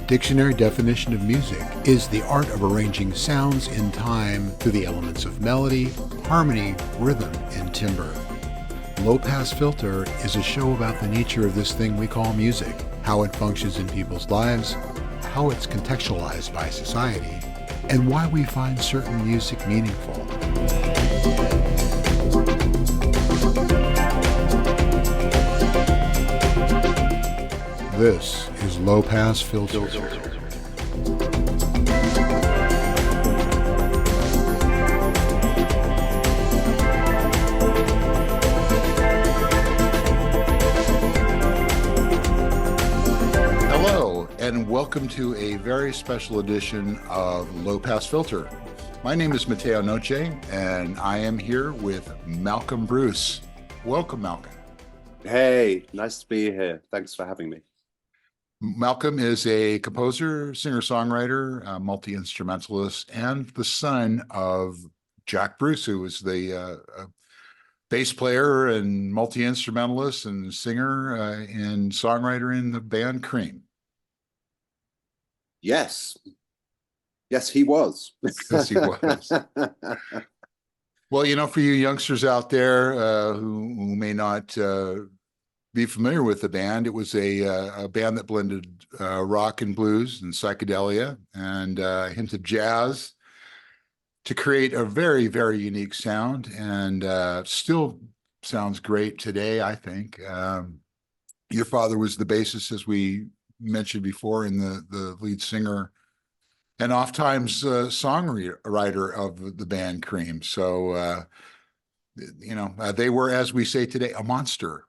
dictionary definition of music is the art of arranging sounds in time through the elements of melody, harmony, rhythm, and timbre. Low Pass Filter is a show about the nature of this thing we call music, how it functions in people's lives, how it's contextualized by society, and why we find certain music meaningful. This is Low Pass Filter. Hello, and welcome to a very special edition of Low Pass Filter. My name is Mateo Noche, and I am here with Malcolm Bruce. Welcome, Malcolm. Hey, nice to be here. Thanks for having me. Malcolm is a composer, singer-songwriter, multi-instrumentalist, and the son of Jack Bruce, who was the bass player and multi-instrumentalist and singer and songwriter in the band Cream. Yes. Yes, he was. Yes, he was. Well, you know, for you youngsters out there who may not be familiar with the band, it was a band that blended rock and blues and psychedelia and a hint of jazz to create a very, very unique sound, and still sounds great today, I think. Your father was the bassist, as we mentioned before, and the lead singer and oftentimes songwriter of the band Cream. So, you know, they were, as we say today, a monster.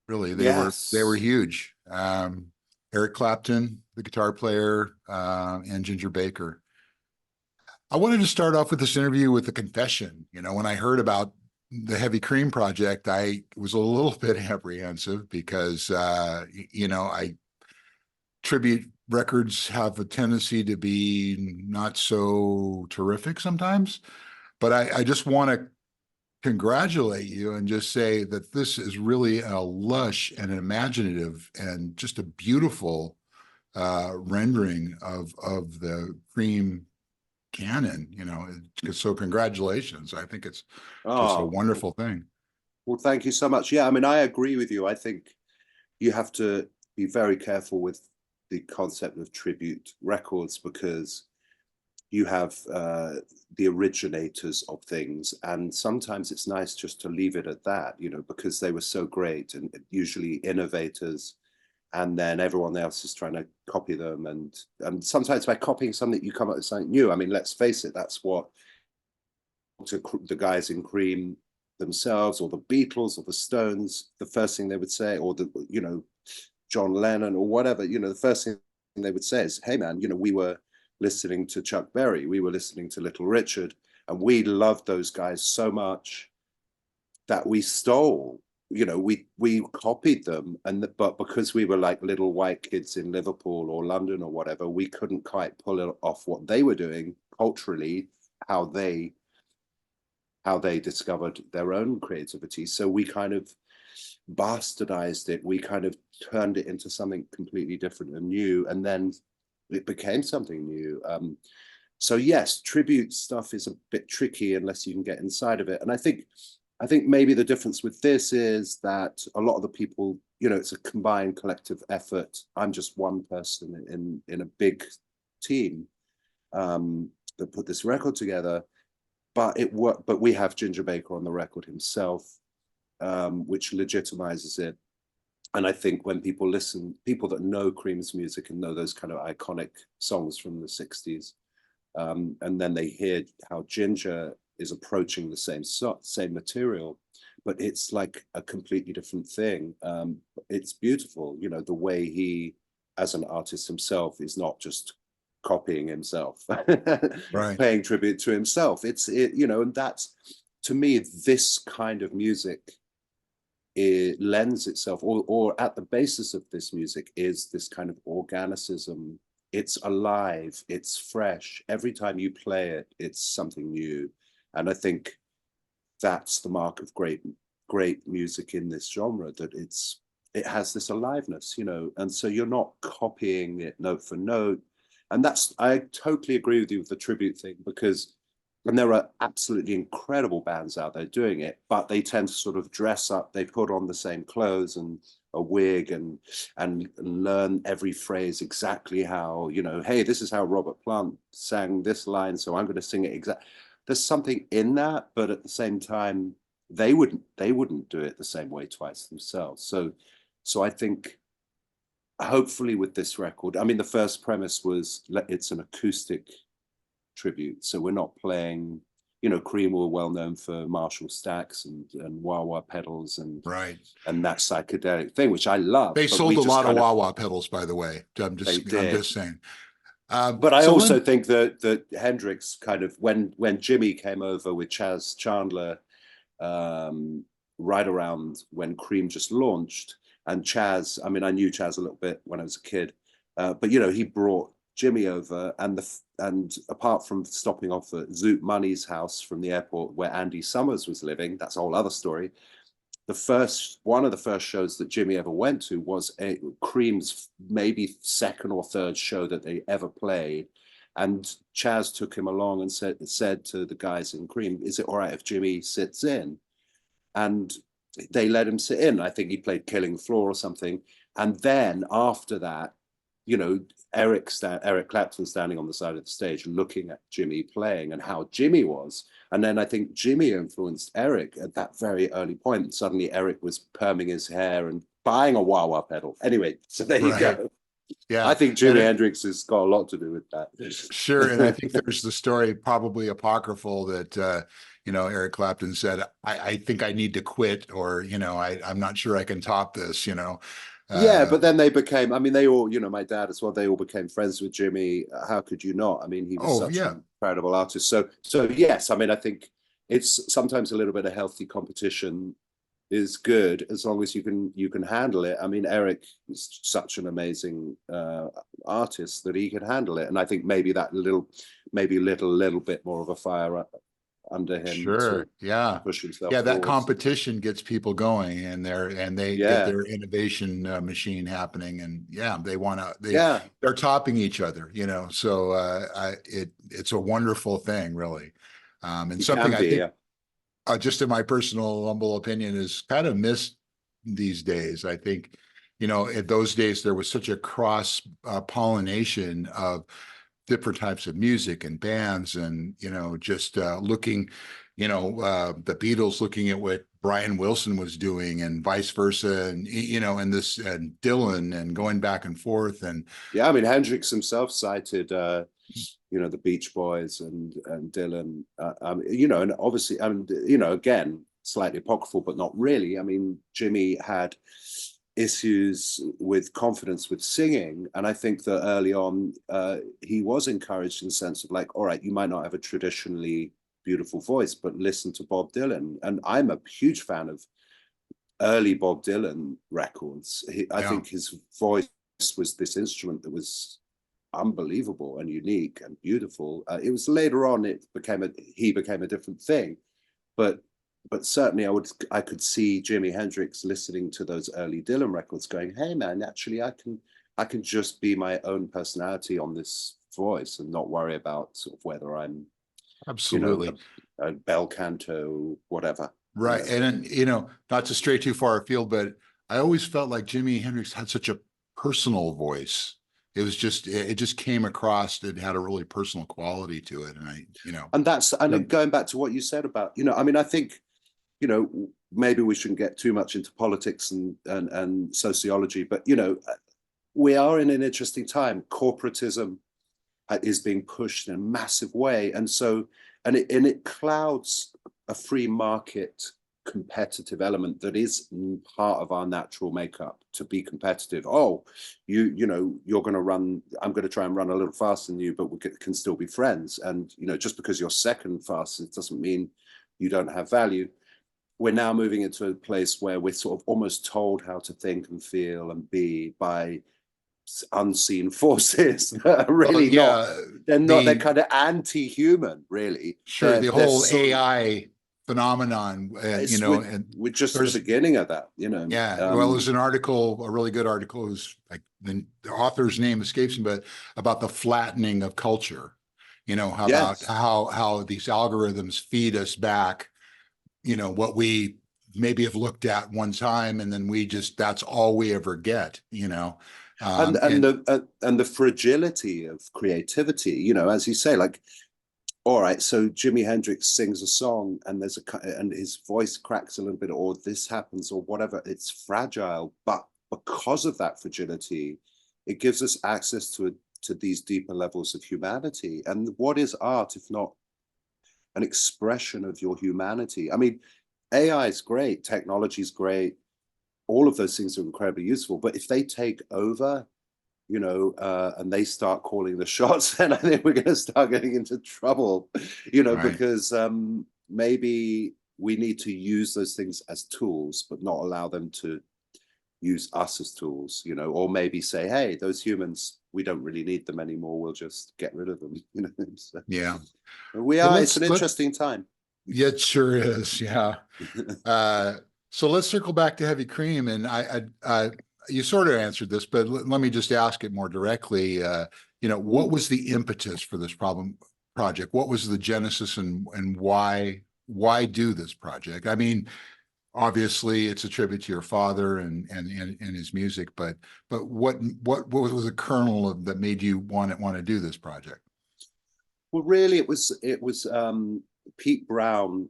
Really, they were huge. Eric Clapton, the guitar player, and Ginger Baker. I wanted to start off with this interview with a confession. You know, when I heard about the Heavy Cream project, I was a little bit apprehensive because, you know, tribute records have a tendency to be not so terrific sometimes. But I just want to congratulate you and just say that this is really a lush and an imaginative and just a beautiful rendering of the Cream canon, you know. So congratulations. I think it's just a wonderful thing. Well, thank you so much. Yeah, I mean, I agree with you. I think you have to be very careful with the concept of tribute records because you have the originators of things, and sometimes it's nice just to leave it at that, you know, because they were so great and usually innovators, and then everyone else is trying to copy them, and sometimes by copying something you come up with something new. I mean, let's face it, that's what the guys in Cream themselves, or the Beatles or the Stones, the first thing they would say, or the, you know, John Lennon or whatever, you know, the first thing they would say is, hey man, you know, we were listening to Chuck Berry, we were listening to Little Richard, and we loved those guys so much that we stole, you know, we copied them, but because we were like little white kids in Liverpool or London or whatever, we couldn't quite pull it off what they were doing culturally, how they discovered their own creativity. So we kind of bastardized it, we kind of turned it into something completely different and new, and then it became something new. So yes, tribute stuff is a bit tricky unless you can get inside of it. And I think maybe the difference with this is that a lot of the people, you know, it's a combined collective effort. I'm just one person in a big team that put this record together, but it worked. But we have Ginger Baker on the record himself, which legitimizes it. And I think when people listen, people that know Cream's music and know those kind of iconic songs from the 60s, and then they hear how Ginger is approaching the same material, but it's like a completely different thing. It's beautiful, you know, the way he, as an artist himself, is not just copying himself, Right, paying tribute to himself. You know, and that's, to me, this kind of music, it lends itself, or at the basis of this music is this kind of organicism. It's alive, it's fresh. Every time you play it, it's something new. And I think that's the mark of great music in this genre, that it has this aliveness, you know, and so you're not copying it note for note. And that's, I totally agree with you with the tribute thing, because, and there are absolutely incredible bands out there doing it, but they tend to sort of dress up, they put on the same clothes and a wig and learn every phrase exactly how, you know, hey, this is how Robert Plant sang this line, so I'm going to sing it exactly. There's something in that, but at the same time, they wouldn't do it the same way twice themselves. So I think hopefully with this record, I mean, the first premise was it's an acoustic tribute, so we're not playing, you know, Cream were well known for Marshall stacks and wah-wah pedals Right. and that psychedelic thing, which I love. They sold a lot of wah-wah pedals, by the way. I'm just saying. But I also think that Hendrix kind of, when Jimmy came over with Chaz Chandler, right around when Cream just launched, and Chaz, I mean, I knew Chaz a little bit when I was a kid, but you know, he brought Jimmy over, and apart from stopping off at Zoot Money's house from the airport where Andy Summers was living, that's a whole other story. One of the first shows that Jimmy ever went to was Cream's maybe second or third show that they ever played. And Chaz took him along and said to the guys in Cream, is it all right if Jimmy sits in? And they let him sit in. I think he played Killing the Floor or something. And then after that, you know, Eric Clapton standing on the side of the stage looking at Jimmy playing and how Jimmy was. And then I think Jimmy influenced Eric at that very early point. Suddenly Eric was perming his hair and buying a wah-wah pedal. Anyway, so there you go. Yeah, I think Jimi Hendrix has got a lot to do with that. Sure, and I think there's the story, probably apocryphal, that you know, Eric Clapton said, I think I need to quit, or, you know, I'm not sure I can top this, you know. Yeah, but then they became, I mean, they all, you know, my dad as well, they all became friends with Jimmy. How could you not? I mean, he was such an incredible artist. So yes, I mean, I think it's sometimes a little bit of healthy competition is good as long as you can handle it. I mean, Eric is such an amazing artist that he could handle it, and I think maybe that little bit more of a fire under him. Sure. Yeah. Push himself. Yeah. That competition gets people going, and they get their innovation machine happening, and they're topping each other, you know, so it's a wonderful thing, really. And something I think, just in my personal humble opinion, is kind of missed these days. I think, you know, in those days there was such a cross pollination of different types of music and bands, and, you know, just looking, you know, the Beatles looking at what Brian Wilson was doing and vice versa, and, you know, and Dylan, and going back and forth. And yeah, I mean, Hendrix himself cited you know, the Beach Boys and Dylan, you know, and obviously, I mean, you know, again, slightly apocryphal, but not really. I mean, Jimmy had issues with confidence with singing, and I think that early on he was encouraged in the sense of like, all right, you might not have a traditionally beautiful voice, but listen to Bob Dylan. And I'm a huge fan of early Bob Dylan records. I think his voice was this instrument that was unbelievable and unique and beautiful. It was later on he became a different thing, but certainly I could see Jimi Hendrix listening to those early Dylan records going, hey man, actually I can just be my own personality on this voice and not worry about sort of whether I'm absolutely, you know, a bel canto, whatever. Right. And, you know, not to stray too far afield, but I always felt like Jimi Hendrix had such a personal voice. It was just, it just came across, it had a really personal quality to it. And you know. And going back to what you said about, you know, I mean, I think, you know, maybe we shouldn't get too much into politics and sociology, but, you know, we are in an interesting time. Corporatism is being pushed in a massive way. And so, and it clouds a free market competitive element that is part of our natural makeup to be competitive. Oh, you know, you're going to run, I'm going to try and run a little faster than you, but we can still be friends. And, you know, just because you're second fastest doesn't mean you don't have value. We're now moving into a place where we're sort of almost told how to think and feel and be by unseen forces that are really they're kind of anti-human, really. Sure, the whole AI phenomenon, and It's and we're just the there's beginning of that, yeah. Well, there's an article, a really good article, is like the author's name escapes me, but about the flattening of culture. How about yes. how these algorithms feed us back, what we maybe have looked at one time, and then that's all we ever get. And the fragility of creativity, as you say, like, all right, so Jimi Hendrix sings a song and and his voice cracks a little bit, or this happens, or whatever. It's fragile, but because of that fragility, it gives us access to these deeper levels of humanity. And what is art if not an expression of your humanity? I mean, AI is great, technology is great, all of those things are incredibly useful, but if they take over, and they start calling the shots, then I think we're going to start getting into trouble, Right. because maybe we need to use those things as tools, but not allow them to use us as tools, or maybe say, hey, those humans, we don't really need them anymore. We'll just get rid of them. So Yeah. Well, it's an interesting time. yeah, it sure is. Yeah. Uh, so let's circle back to Heavy Cream, and you sort of answered this, but let me just ask it more directly. What was the impetus for this project? What was the genesis, and why do this project? I mean, obviously, it's a tribute to your father and his music, but what was the kernel that made you want to do this project? Well, really, it was Pete Brown,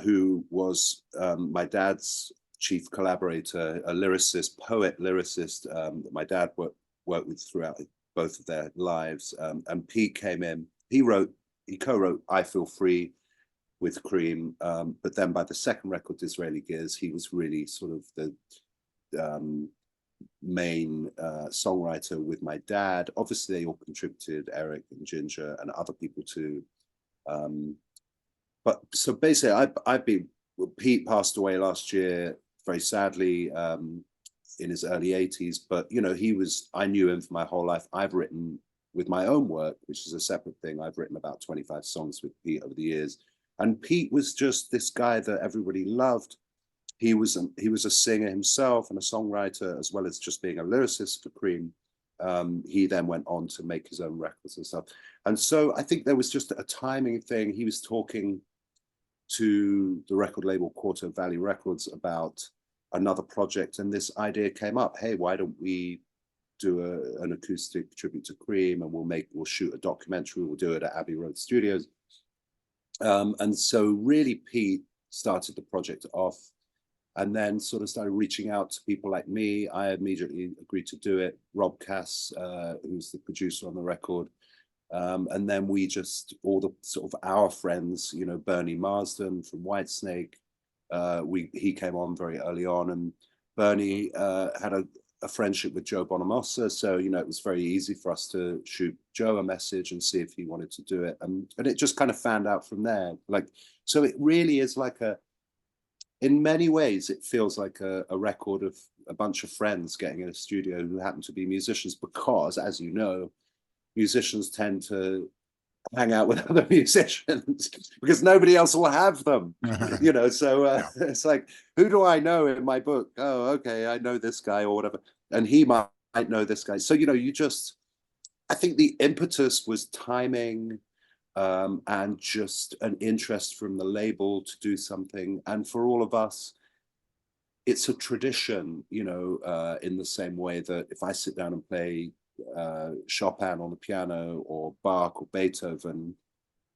who was my dad's chief collaborator, a lyricist, poet, lyricist. My dad worked with throughout both of their lives. And Pete came in. He co-wrote "I Feel Free" with Cream, but then by the second record, Disraeli Gears, he was really sort of the main songwriter with my dad. Obviously, they all contributed, Eric and Ginger and other people too. But so basically, Pete passed away last year, very sadly, in his early 80s. But I knew him for my whole life. I've written with my own work, which is a separate thing. I've written about 25 songs with Pete over the years, and Pete was just this guy that everybody loved. He was a singer himself and a songwriter, as well as just being a lyricist for Cream. He then went on to make his own records and stuff. And so I think there was just a timing thing. He was talking to the record label Quarter Valley Records about another project, and this idea came up. Hey, why don't we do an acoustic tribute to Cream, and we'll shoot a documentary. We'll do it at Abbey Road Studios. And so really Pete started the project off, and then sort of started reaching out to people like me. I immediately agreed to do it. Rob Cass, who's the producer on the record. And then we just, all the sort of our friends, Bernie Marsden from Whitesnake, he came on very early on, and Bernie had a friendship with Joe Bonamassa. So, it was very easy for us to shoot Joe a message and see if he wanted to do it. And it just kind of fanned out from there. So it really is in many ways, it feels like a record of a bunch of friends getting in a studio who happen to be musicians, because, as you know, musicians tend to hang out with other musicians because nobody else will have them, so it's like, who do I know in my book? Oh, okay, I know this guy or whatever, and he might know this guy. So I think the impetus was timing, and just an interest from the label to do something. And for all of us, it's a tradition, in the same way that if I sit down and play Chopin on the piano, or Bach or Beethoven,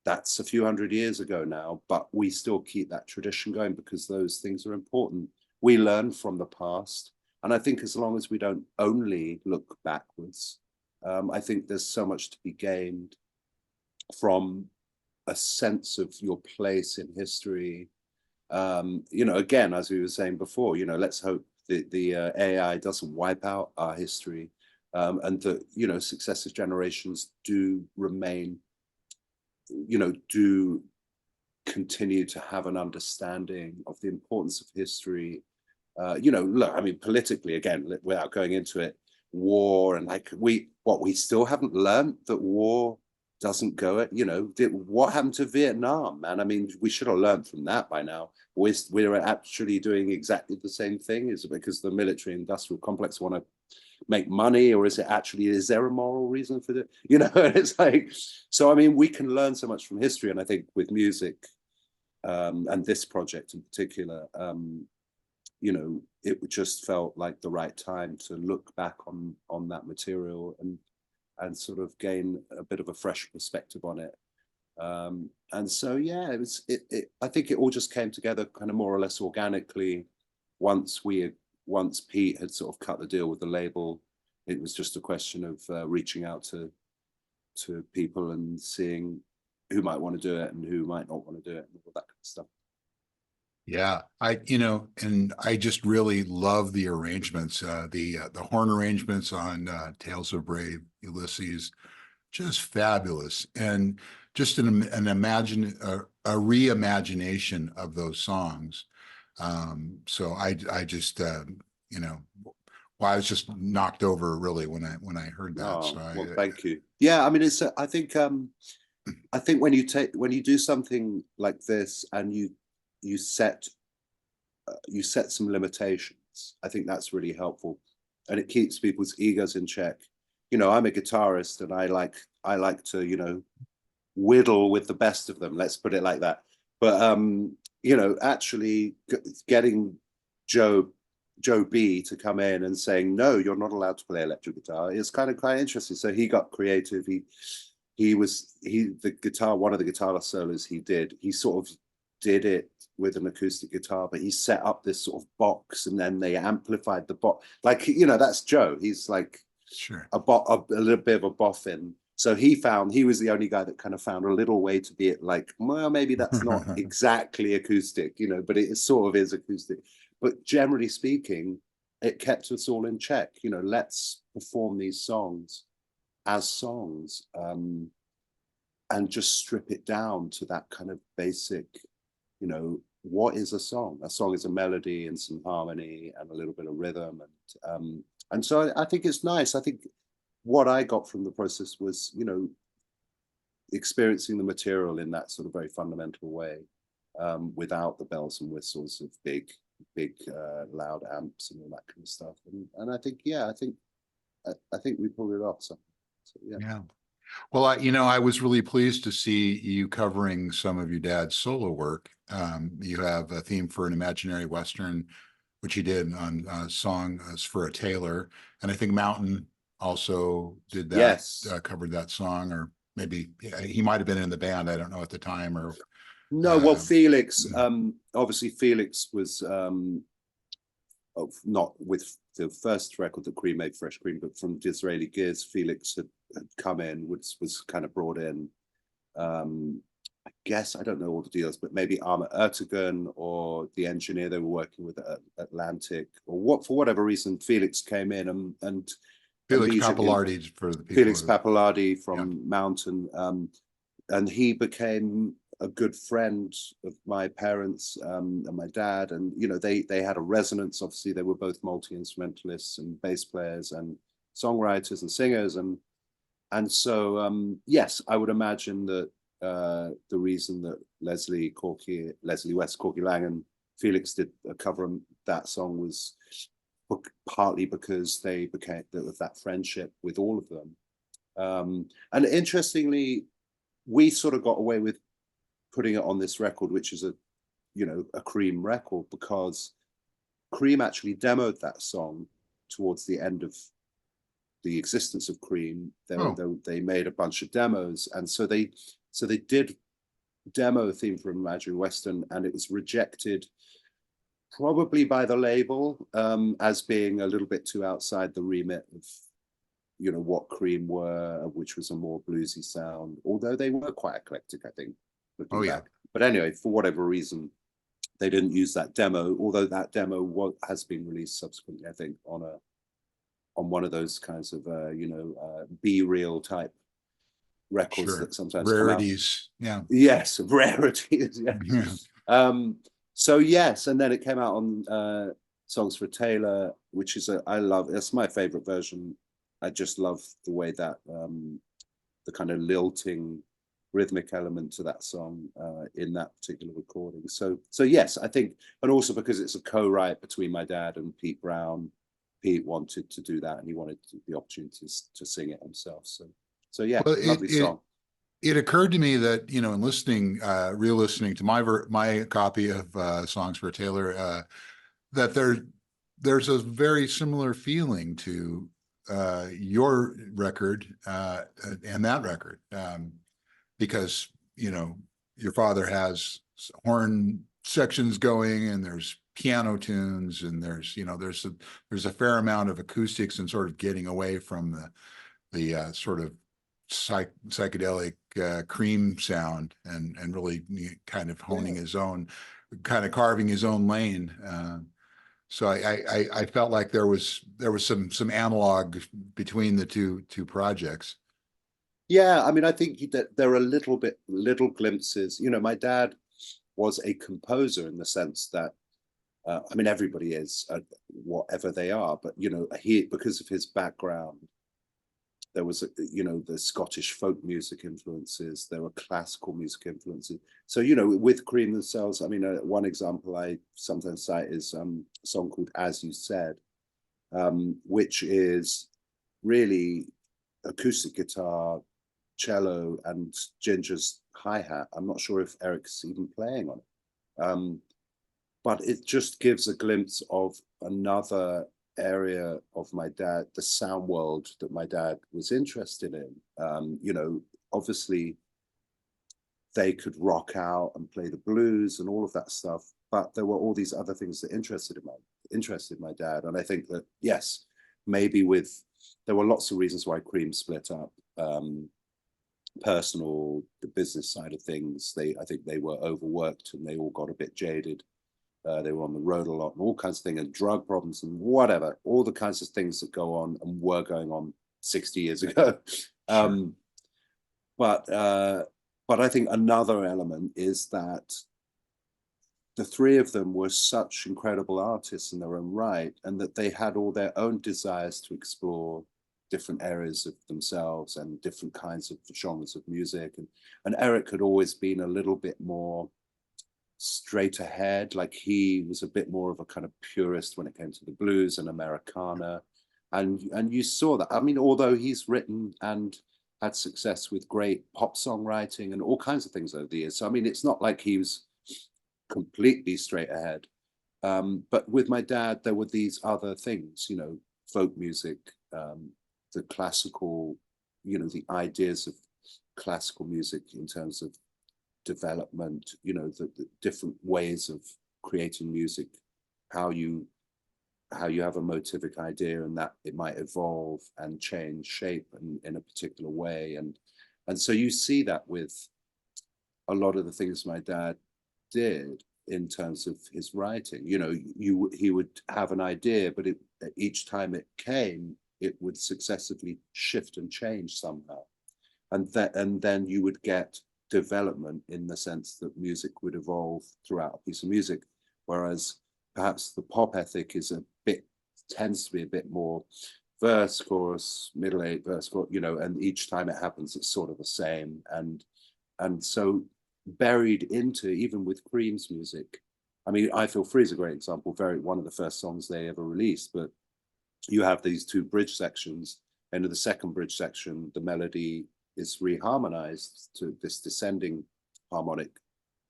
that's a few hundred years ago now, but we still keep that tradition going because those things are important. We learn from the past. And I think as long as we don't only look backwards, I think there's so much to be gained from a sense of your place in history. Again, as we were saying before, let's hope that the AI doesn't wipe out our history, and that, successive generations do remain, do continue to have an understanding of the importance of history. Look, I mean, politically, again, without going into it, war, and we still haven't learned that war doesn't go at, you know, what happened to Vietnam, man? I mean, we should have learned from that by now. We're actually doing exactly the same thing. Is it because the military industrial complex want to make money, or is it actually, is there a moral reason for it? You know, it's like, so I mean, we can learn so much from history, and I think with music, and this project in particular, you know, it just felt like the right time to look back on that material and sort of gain a bit of a fresh perspective on it. And so yeah, I think it all just came together kind of more or less organically once Pete had sort of cut the deal with the label. It was just a question of reaching out to people and seeing who might want to do it and who might not want to do it and all that kind of stuff. Yeah, you know, and I just really love the arrangements, the horn arrangements on Tales of Brave Ulysses, just fabulous, and just a reimagination of those songs. So I just you know, well, I was just knocked over really when I heard that. Oh, So well, thank you. Yeah, I mean, I think when you do something like this and you set some limitations, I think that's really helpful, and it keeps people's egos in check. You know, I'm a guitarist, and I like to, you know, whittle with the best of them. Let's put it like that. But you know, actually getting Joe B to come in and saying, no, you're not allowed to play electric guitar, is kind of quite interesting. So he got creative. One of the guitar solos he sort of did it with an acoustic guitar, but he set up this sort of box, and then they amplified the box. Like, you know, that's Joe. He's like sure. a little bit of a boffin. So he was the only guy that kind of found a little way to be it, like, well, maybe that's not exactly acoustic, you know, but it sort of is acoustic. But generally speaking, it kept us all in check. You know, let's perform these songs as songs, and just strip it down to that kind of basic, you know, what is a song? A song is a melody and some harmony and a little bit of rhythm. And so I think it's nice. I think what I got from the process was, you know, experiencing the material in that sort of very fundamental way, without the bells and whistles of big loud amps and all that kind of stuff. And I think, yeah, I think we pulled it off. So yeah. Yeah. Well, you know, I was really pleased to see you covering some of your dad's solo work. You have a theme for an imaginary Western, which you did on a song for a tailor. And I think Mountain also did that, Yes. Covered that song, or maybe he might have been in the band. I don't know at the time, or. No, well, Felix, obviously Felix was not with the first record that Cream made, Fresh Cream, but from Disraeli Gears, Felix had come in, was kind of brought in. I guess, I don't know all the deals, but maybe Arma Ertegun or the engineer they were working with at Atlantic, or what, for whatever reason, Felix came in and Felix Pappalardi, for the people. Felix Pappalardi from Mountain, and he became a good friend of my parents and my dad, and you know, they had a resonance. Obviously, they were both multi-instrumentalists and bass players and songwriters and singers, and so yes, I would imagine that the reason that Leslie West, Corky Lang, and Felix did a cover on that song was partly because they became with that friendship with all of them. And interestingly, we sort of got away with putting it on this record, which is a Cream record, because Cream actually demoed that song towards the end of the existence of Cream. They made a bunch of demos, and so they did demo a theme for Imaginary Western, and it was rejected probably by the label as being a little bit too outside the remit of, you know, what Cream were, which was a more bluesy sound, although they were quite eclectic, I think, looking back. But anyway, for whatever reason, they didn't use that demo, although that demo has been released subsequently, I think, on one of those kinds of B-reel type records that sometimes rarities come out. Yes, rarities. Yeah. So yes, and then it came out on Songs for a Tailor, which is I love. That's my favorite version. I just love the way that kind of lilting rhythmic element to that song in that particular recording. So yes, I think, and also because it's a co-write between my dad and Pete Brown. Pete wanted to do that, and he wanted the opportunity to sing it himself. So yeah, Well, lovely song. it occurred to me that, you know, in listening, re-listening to my copy of Songs for a Tailor, that there's a very similar feeling to your record and that record, because, you know, your father has horn sections going, and there's piano tunes, and there's, you know, there's a fair amount of acoustics, and sort of getting away from the sort of psychedelic Cream sound, and really kind of honing his own, kind of carving his own lane. So I felt like there was some analog between the two projects. Yeah, I mean, I think there are little glimpses. You know, my dad was a composer in the sense that, I mean, everybody is, whatever they are, but, you know, because of his background, there was, you know, the Scottish folk music influences, there were classical music influences. So, you know, with Cream themselves, I mean, one example I sometimes cite is a song called As You Said, which is really acoustic guitar, cello, and Ginger's hi-hat. I'm not sure if Eric's even playing on it. But it just gives a glimpse of another area of my dad, the sound world that my dad was interested in. You know, obviously they could rock out and play the blues and all of that stuff, but there were all these other things that interested my dad. And I think that, yes, maybe there were lots of reasons why Cream split up. Personal, the business side of things, I think they were overworked, and they all got a bit jaded. They were on the road a lot, and all kinds of things, and drug problems, and whatever, all the kinds of things that go on and were going on 60 years ago. Sure. But I think another element is that the three of them were such incredible artists in their own right, and that they had all their own desires to explore different areas of themselves and different kinds of genres of music. And Eric had always been a little bit more straight ahead, like he was a bit more of a kind of purist when it came to the blues and Americana, and you saw that. I mean, although he's written and had success with great pop songwriting and all kinds of things over the years, so I mean, it's not like he was completely straight ahead. But with my dad, there were these other things, you know, folk music, the classical, you know, the ideas of classical music in terms of development, you know, the different ways of creating music, how you have a motivic idea, and that it might evolve and change shape in a particular way. And so you see that with a lot of the things my dad did in terms of his writing. You know, he would have an idea, but each time it came, it would successively shift and change somehow. And then you would get development in the sense that music would evolve throughout a piece of music, whereas perhaps the pop ethic tends to be a bit more verse, chorus, middle eight, verse, chorus, you know, and each time it happens, it's sort of the same. And so buried into, even with Cream's music, I mean, I Feel Free is a great example, one of the first songs they ever released, but you have these two bridge sections, and in the second bridge section, the melody is reharmonized to this descending harmonic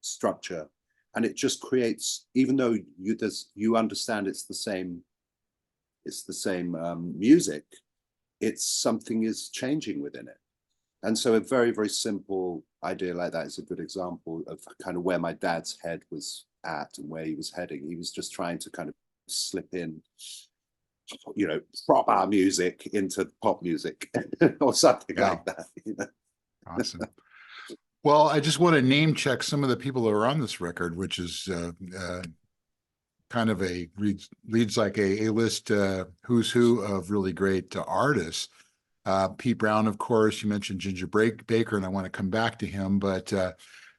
structure, and it just creates, even though you understand it's the same music, something is changing within it. And so a very, very simple idea like that is a good example of kind of where my dad's head was at and where he was heading. He was just trying to kind of slip in, you know, proper music into pop music or something like that. You know? Awesome. Well, I just want to name check some of the people that are on this record, which is kind of reads like a list who's who of really great artists. Pete Brown, of course, you mentioned Ginger Baker, and I want to come back to him, but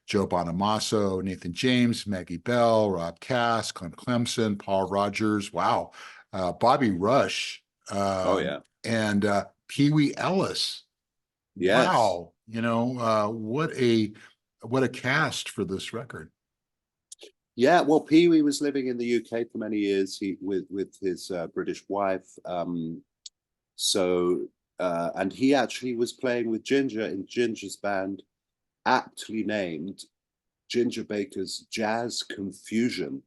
Joe Bonamassa, Nathan James, Maggie Bell, Rob Cass, Clem Clemson, Paul Rogers, wow, Bobby Rush, oh yeah, and Pee Wee Ellis. Yes. Wow. What a cast for this record. Yeah, well, Pee Wee was living in the UK for many years. He with his British wife. And he actually was playing with Ginger in Ginger's band, aptly named Ginger Baker's Jazz Confusion.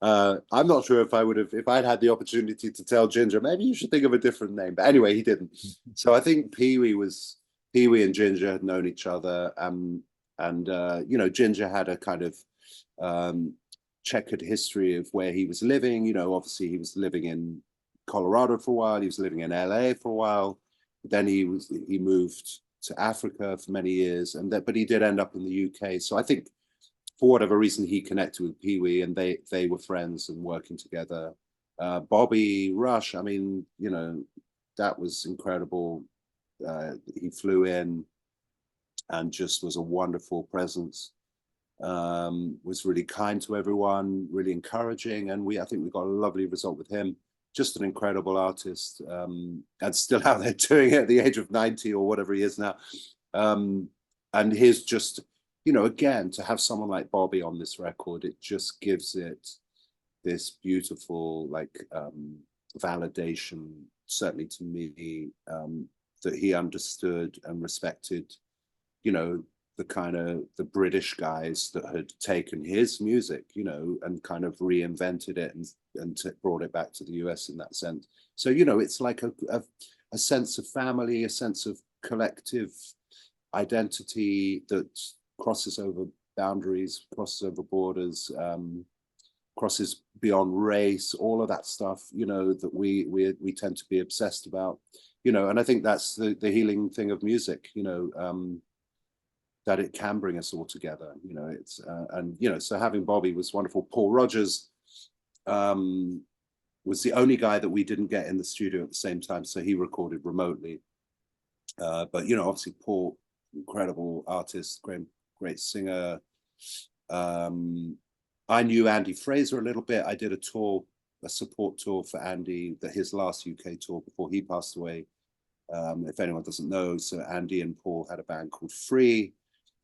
I'm not sure if I would have, if I'd had the opportunity to tell Ginger, maybe you should think of a different name. But anyway, he didn't. So I think Pee Wee and Ginger had known each other. Ginger had a kind of checkered history of where he was living. Obviously he was living in Colorado for a while. He was living in LA for a while. Then he moved to Africa for many years, but he did end up in the UK. So I think for whatever reason he connected with Pee Wee, and they were friends and working together. Bobby Rush, I mean, that was incredible. He flew in and just was a wonderful presence. Was really kind to everyone, really encouraging, and I think we got a lovely result with him. Just an incredible artist, and still out there doing it at the age of 90 or whatever he is now. And he's just, again, to have someone like Bobby on this record, it just gives it this beautiful validation, certainly to me, that he understood and respected, the kind of the British guys that had taken his music, and kind of reinvented it and brought it back to the US in that sense. So, it's like a sense of family, a sense of collective identity that crosses over boundaries, crosses over borders, crosses beyond race, all of that stuff, that we tend to be obsessed about, and I think that's the healing thing of music, that it can bring us all together. So having Bobby was wonderful. Paul Rodgers was the only guy that we didn't get in the studio at the same time, so he recorded remotely. But obviously Paul, incredible artist, great singer. I knew Andy Fraser a little bit. I did a support tour for Andy, his last UK tour before he passed away. If anyone doesn't know, so Andy and Paul had a band called Free.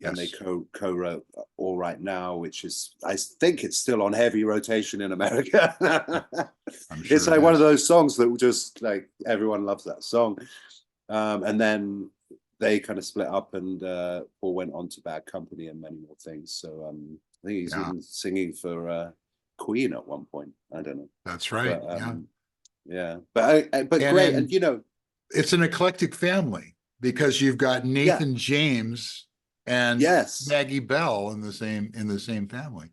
Yes. And they co-wrote All Right Now, which is, I think it's still on heavy rotation in America. Sure it's like one of those songs that just everyone loves that song. And then they kind of split up, and Paul went on to Bad Company and many more things. So I think he's even singing for Queen at one point. I don't know. That's right. Yeah. But great. And it's an eclectic family because you've got Nathan James and Maggie Bell in the same family.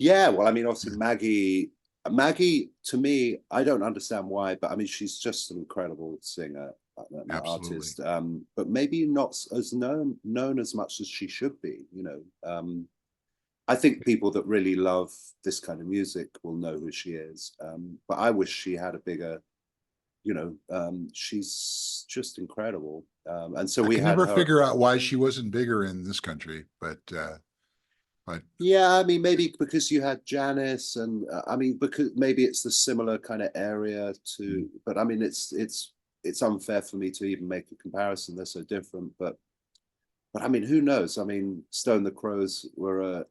Yeah, well, I mean, obviously Maggie, to me, I don't understand why, but I mean, she's just an incredible singer, an artist, but maybe not as known as much as she should be. I think people that really love this kind of music will know who she is, but I wish she had a bigger. She's just incredible. And so we had never figure out why she wasn't bigger in this country, but yeah, I mean, maybe because you had Janice, and I mean, because maybe it's the similar kind of area to, but I mean, it's unfair for me to even make a comparison. They're so different, but I mean, who knows? I mean, Stone the Crows were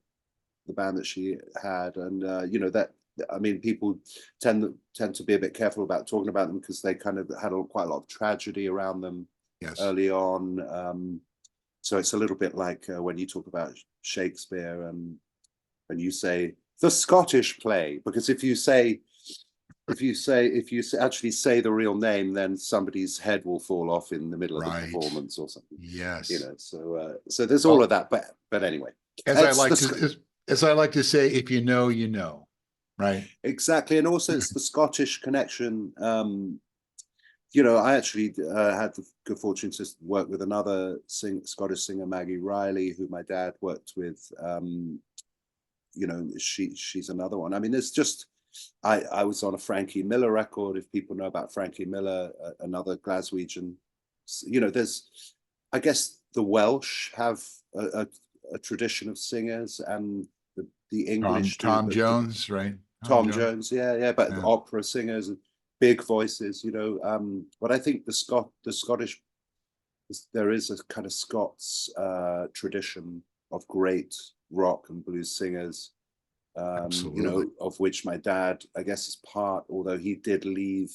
the band that she had, and that. I mean, people tend to be a bit careful about talking about them because they kind of had quite a lot of tragedy around them early on. So it's a little bit like when you talk about Shakespeare and you say the Scottish play, because if you actually say the real name, then somebody's head will fall off in the middle of the performance or something. Yes. So there's all of that. But anyway, as I like to say, if you know, you know. Right. Exactly. And also it's the Scottish connection. I actually had the good fortune to work with another Scottish singer, Maggie Riley, who my dad worked with. She's another one. I mean, there's just, I was on a Frankie Miller record, if people know about Frankie Miller, another Glaswegian. There's, I guess the Welsh have a tradition of singers, and the English Tom Jones, right? Tom Jones, but opera singers, big voices, you know. But I think the Scottish, there is a kind of Scots tradition of great rock and blues singers, you know, Absolutely. of which my dad, I guess, is part, although he did leave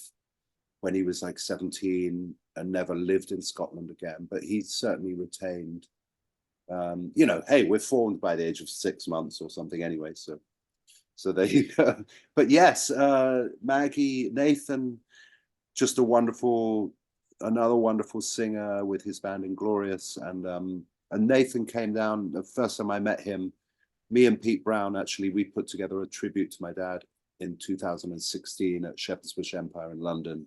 when he was like 17 and never lived in Scotland again, but he certainly retained, you know, hey, we're formed by the age of 6 months or something anyway, so there you go. But yes, Maggie, Nathan, just a wonderful, another wonderful singer with his band Inglorious, and Nathan came down the first time I met him. Me and Pete Brown, actually, we put together a tribute to my dad in 2016 at Shepherd's Bush Empire in London,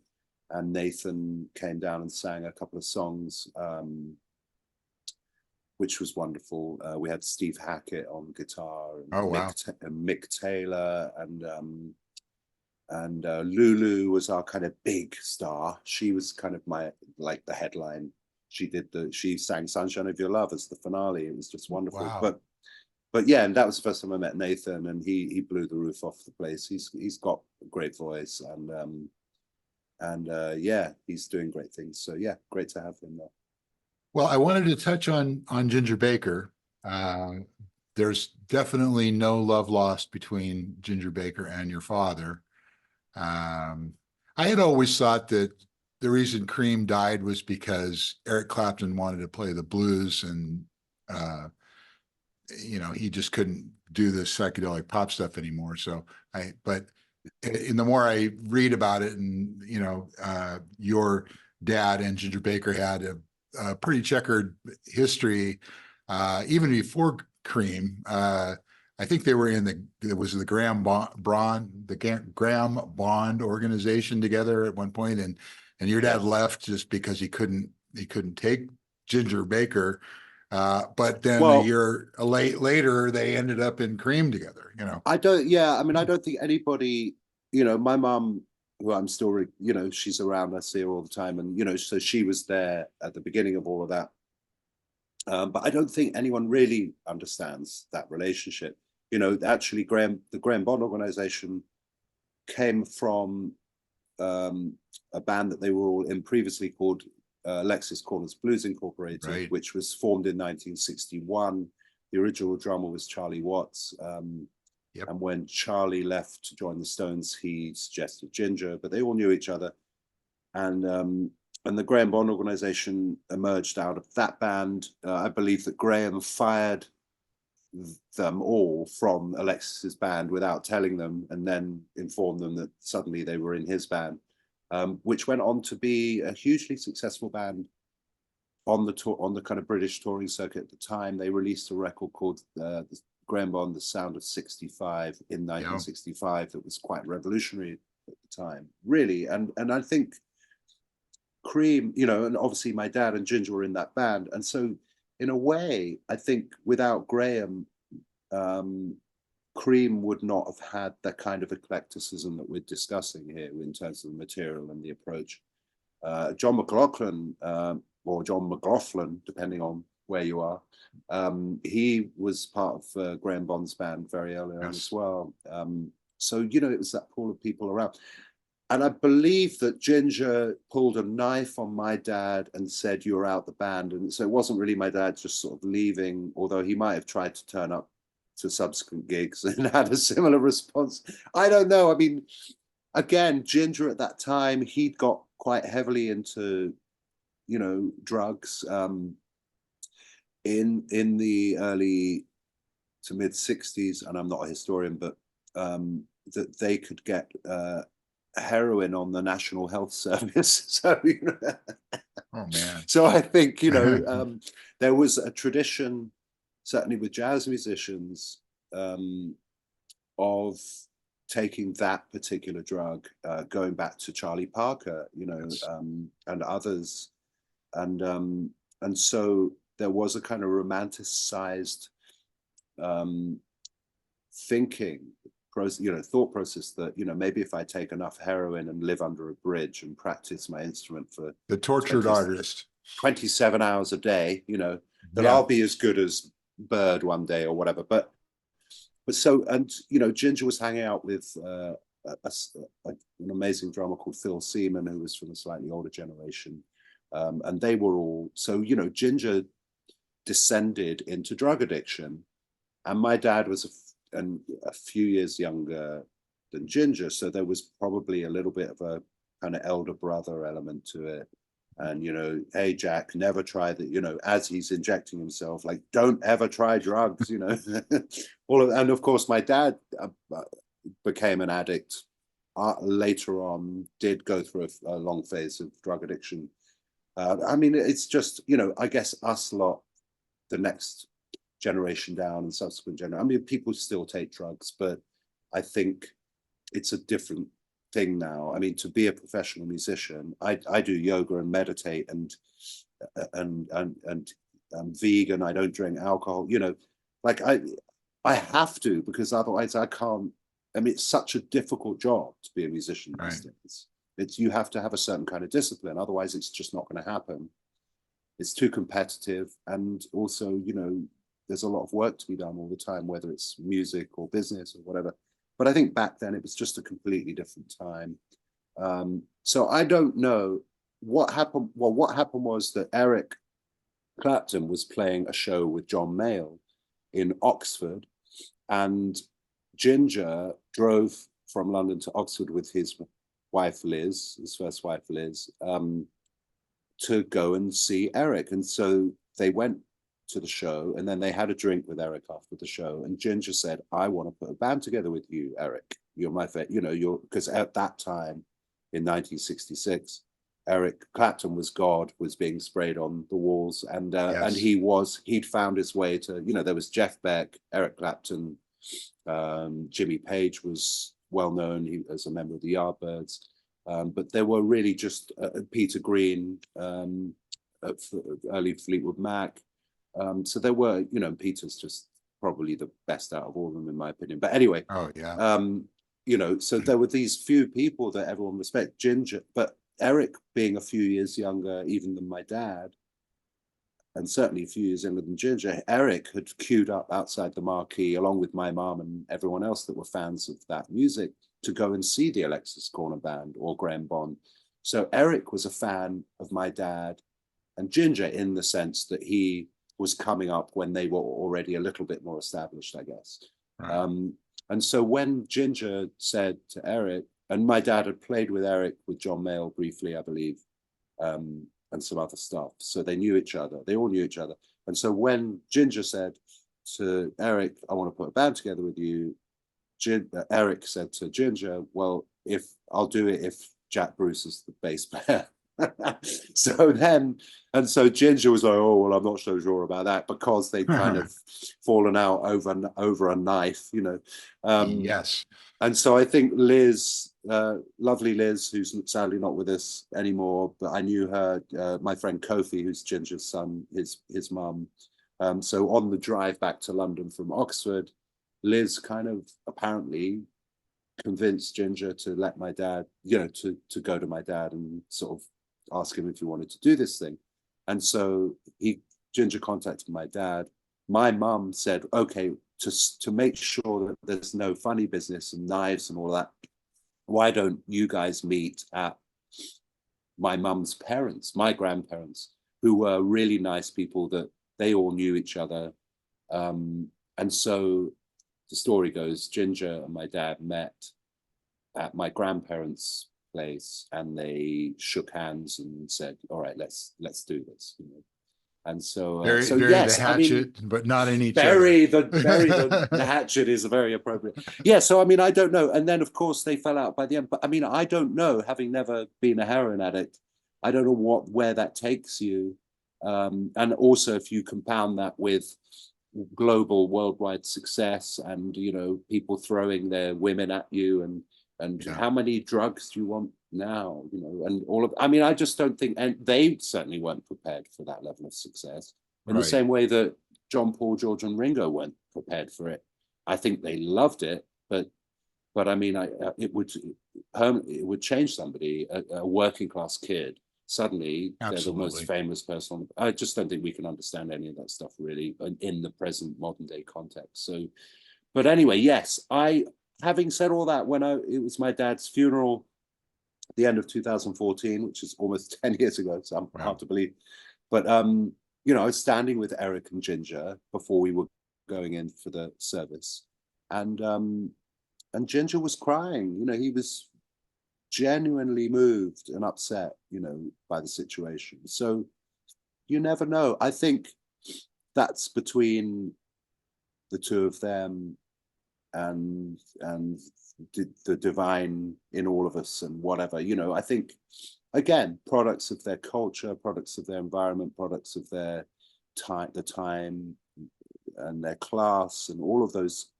and Nathan came down and sang a couple of songs, which was wonderful. We had Steve Hackett on guitar, and Oh, wow. Mick Taylor, and Lulu was our kind of big star. She was kind of like the headline. She sang Sunshine of Your Love as the finale. It was just wonderful. Wow. But yeah, and that was the first time I met Nathan, and he blew the roof off the place. He's got a great voice, and yeah, he's doing great things. So yeah, great to have him there. Well, I wanted to touch on Ginger Baker. There's definitely no love lost between Ginger Baker and your father. I had always thought that the reason Cream died was because Eric Clapton wanted to play the blues, and you know, he just couldn't do the psychedelic pop stuff anymore. But in the more I read about it, and you know, your dad and Ginger Baker had a pretty checkered history, even before Cream. I think they were it was the Graham Bond organization together at one point, and your dad left just because he couldn't take Ginger Baker. But then a year later, they ended up in Cream together, you know. I mean, I don't think anybody, you know, my mom, who I'm still, you know, she's around, I see her all the time, and, you know, so she was there at the beginning of all of that. But I don't think anyone really understands that relationship. You know, actually, the Graham Bond organization came from a band that they were all in previously called Alexis Corners Blues Incorporated, Right. which was formed in 1961. The original drummer was Charlie Watts. Yep. And when Charlie left to join the Stones, he suggested Ginger, but they all knew each other. And the Graham Bond organization emerged out of that band. I believe that Graham fired them all from Alexis's band without telling them, and then informed them that suddenly they were in his band, which went on to be a hugely successful band on the kind of British touring circuit at the time. They released a record called the Graham Bond, The Sound of 65 in 1965 that was quite revolutionary at the time, really. And I think Cream, you know, and obviously my dad and Ginger were in that band. And so in a way, I think without Graham, Cream would not have had that kind of eclecticism that we're discussing here in terms of the material and the approach. John McLaughlin, or John McLaughlin, depending on where you are, he was part of Graham Bond's band very early on as well. So, you know, it was that pool of people around. And I believe that Ginger pulled a knife on my dad and said, "You're out the band." And so it wasn't really my dad just sort of leaving, although he might have tried to turn up to subsequent gigs and had a similar response. I don't know. I mean, again, Ginger at that time, he'd got quite heavily into, you know, drugs in the early to mid 60s. And I'm not a historian, but that they could get heroin on the National Health Service. So, you know, oh man. So I think, you know, there was a tradition, certainly with jazz musicians, of taking that particular drug, going back to Charlie Parker, you know, and others, and so there was a kind of romanticized thinking, you know, thought process that, you know, maybe if I take enough heroin and live under a bridge and practice my instrument for the tortured artist 27 hours a day, you know, that I'll be as good as Bird one day or whatever. But so, and you know, Ginger was hanging out with an amazing drummer called Phil Seaman, who was from a slightly older generation. And they were all, so, you know, Ginger descended into drug addiction. And my dad was a few years younger than Ginger. So there was probably a little bit of a kind of elder brother element to it. And, you know, hey, Jack, never try that, you know, as he's injecting himself, like, don't ever try drugs, you know. And of course, my dad became an addict later on, did go through a long phase of drug addiction. I mean, it's just, you know, I guess us lot, the next generation down and subsequent generation, I mean, people still take drugs, but I think it's a different thing now. I mean, to be a professional musician, I do yoga and meditate, and I'm vegan. I don't drink alcohol. You know, like I have to, because otherwise I can't. I mean, it's such a difficult job to be a musician these days. It's you have to have a certain kind of discipline. Otherwise, it's just not going to happen. It's too competitive, and also, you know, there's a lot of work to be done all the time, whether it's music or business or whatever. But I think back then it was just a completely different time. So I don't know what happened. Well, what happened was that Eric Clapton was playing a show with John Mayall in Oxford, and Ginger drove from London to Oxford with his wife, Liz, his first wife, Liz, to go and see Eric. And so they went to the show, and then they had a drink with Eric after the show, and Ginger said, I want to put a band together with you, Eric. You're my favorite, you know, you're, because at that time in 1966, Eric Clapton was God, was being sprayed on the walls, and he'd found his way to, you know, there was Jeff Beck, Eric Clapton, Jimmy Page was well known as a member of the Yardbirds, but there were really just Peter Green, early Fleetwood Mac. So there were, you know, Peter's just probably the best out of all of them, in my opinion. But anyway, you know, so there were these few people that everyone respected. Ginger, but Eric being a few years younger even than my dad, and certainly a few years younger than Ginger, Eric had queued up outside the Marquee, along with my mom and everyone else that were fans of that music, to go and see the Alexis Corner Band or Graham Bond. So Eric was a fan of my dad and Ginger, in the sense that he was coming up when they were already a little bit more established, I guess. Right. And so when Ginger said to Eric, and my dad had played with Eric, with John Mayall briefly, I believe, and some other stuff. So they knew each other. They all knew each other. And so when Ginger said to Eric, I want to put a band together with you, Eric said to Ginger, well, if I'll do it if Jack Bruce is the bass player. So Ginger was like, oh, well, I'm not so sure about that, because they kind of fallen out over a knife, you know. Yes. And so I think Liz, lovely Liz, who's sadly not with us anymore, but I knew her, my friend Kofi, who's Ginger's son, his mum. So on the drive back to London from Oxford, Liz kind of apparently convinced Ginger to let my dad, you know, to go to my dad and sort of ask him if he wanted to do this thing. And so Ginger contacted my dad. My mum said, okay, to make sure that there's no funny business and knives and all that, why don't you guys meet at my mum's parents, my grandparents, who were really nice people, that they all knew each other. And so the story goes, Ginger and my dad met at my grandparents' place, and they shook hands and said, all right, let's do this, you know. And so bury yes, the hatchet, I mean, but not in each bury other. the hatchet is very appropriate. Yeah, so I mean, I don't know. And then of course they fell out by the end. But I mean, I don't know, having never been a heroin addict, I don't know where that takes you. And also if you compound that with global, worldwide success, and, you know, people throwing their women at you, and how many drugs do you want now, you know, and all of, I mean, I just don't think, and they certainly weren't prepared for that level of success in the same way that John, Paul, George and Ringo weren't prepared for it. I think they loved it, but I mean, it would change somebody, a working class kid. Suddenly they're the most famous person. I just don't think we can understand any of that stuff really in the present modern day context. So, but anyway, yes, I having said all that, it was my dad's funeral at the end of 2014, which is almost 10 years ago, so Wow. hard to believe. But you know, I was standing with Eric and Ginger before we were going in for the service, and Ginger was crying. You know, he was genuinely moved and upset, you know, by the situation. So you never know. I think that's between the two of them and the divine in all of us and whatever, you know. I think, again, products of their culture, products of their environment, products of their time and their class and all of those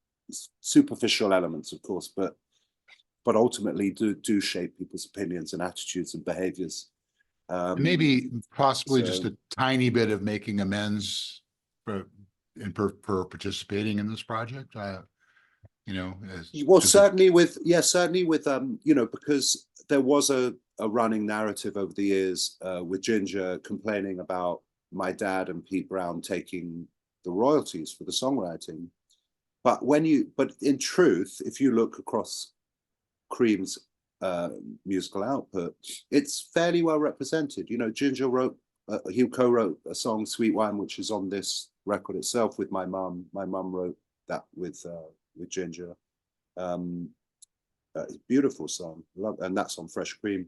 superficial elements, of course, but ultimately do shape people's opinions and attitudes and behaviors. Maybe possibly just So a tiny bit of making amends for participating in this project. You know, well, certainly with you know, because there was a running narrative over the years with Ginger complaining about my dad and Pete Brown taking the royalties for the songwriting. But in truth, if you look across Cream's musical output, it's fairly well represented. You know, Ginger he co-wrote a song, Sweet Wine, which is on this record itself with my mum. My mum wrote that with Ginger. It's a beautiful song, and that's on Fresh Cream.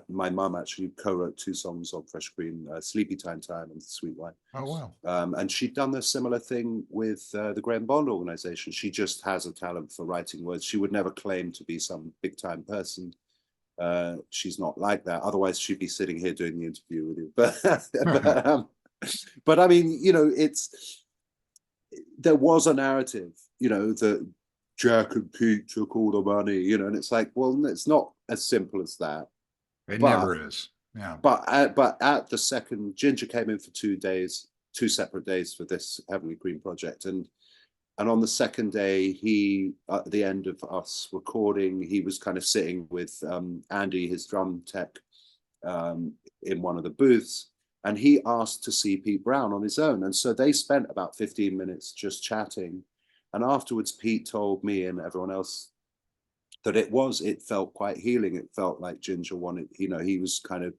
My mum actually co-wrote 2 songs on Fresh Cream, Sleepy Time and Sweet Wine. Oh, wow. And she'd done a similar thing with the Graham Bond organization. She just has a talent for writing words. She would never claim to be some big time person. She's not like that. Otherwise, she'd be sitting here doing the interview with you. But I mean, you know, there was a narrative, you know, that Jack and Pete took all the money, you know, and it's like, well, it's not as simple as that. It never is. Yeah. But at the second, Ginger came in for 2 days, 2 separate days for this Heavenly Cream project, and on the second day, he, at the end of us recording, he was kind of sitting with Andy, his drum tech, in one of the booths, and he asked to see Pete Brown on his own, and so they spent about 15 minutes just chatting, and afterwards, Pete told me and everyone else that it felt quite healing. It felt like Ginger wanted, you know, he was kind of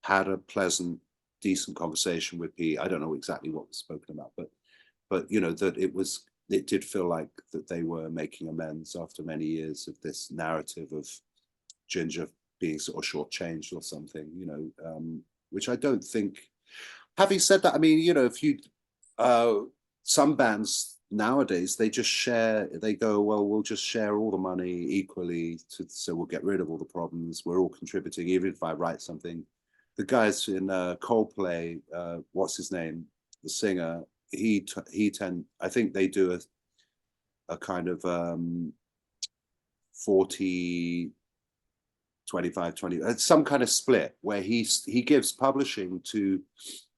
had a pleasant, decent conversation with Pete. I don't know exactly what was spoken about, but you know, that it did feel like that they were making amends after many years of this narrative of Ginger being sort of shortchanged or something, you know, which I don't think. Having said that, I mean, you know, if you some bands nowadays, they just share, they go, well, we'll just share all the money equally, so we'll get rid of all the problems. We're all contributing, even if I write something. The guys in Coldplay, what's his name, the singer, I think they do a kind of 40, 25, 20, some kind of split where he gives publishing to